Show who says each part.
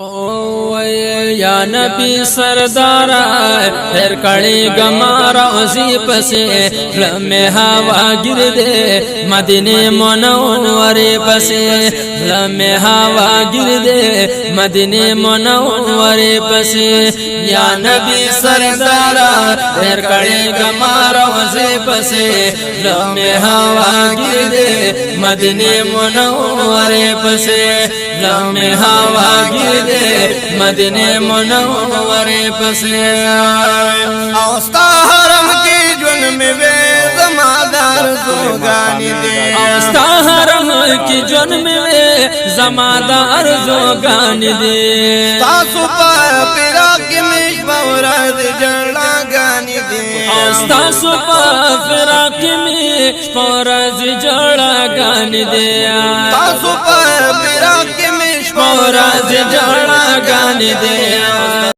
Speaker 1: یا نبی سردارا پھر کڑی گمارا اسی پسے لمحے ہوا گردے مدینے منورے پسے لمحے ہوا گردے مدینے منورے پسے یا نبی سردارا پھر کڑی گمارا اسی پسے لمحے ہوا گردے مدینے منورے پسے لمحے ہوا گردے مدینے منورے پسے
Speaker 2: اوستا حرم کی جن میں بے زمادار زوگانی دے
Speaker 1: اوستا حرم کی جن میں زمادار زوگانی دے
Speaker 2: تاسو پا پیرا کی میش باورد جڑا گانی دے
Speaker 1: اوستا سپا پیرا کی میش باورد جڑا گانی دے
Speaker 2: تاسو پا پیرا کی میش
Speaker 1: باورد جڑا گانی دے